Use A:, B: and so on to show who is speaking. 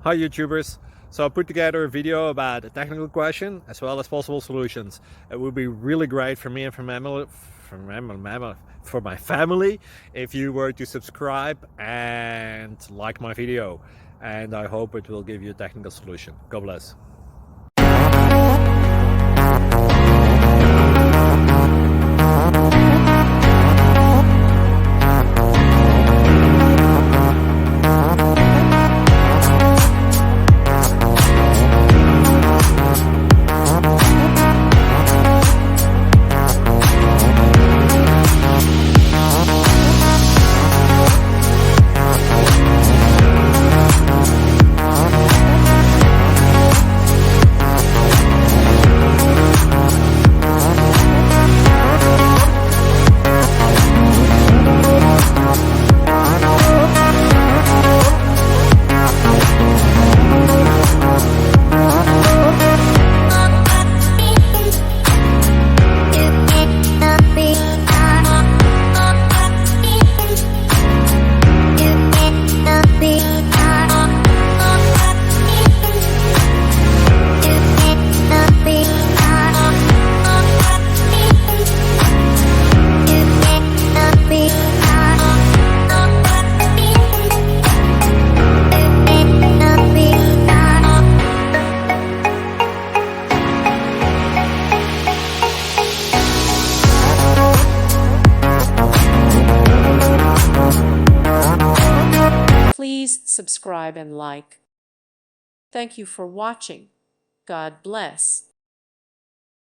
A: Hi YouTubers. So I put together a video about a technical question as well as possible solutions. It would be really great for me and for my family if you were to subscribe and like my video, and I hope it will give you a technical solution. God bless.
B: Please subscribe and like. Thank you for watching. God bless.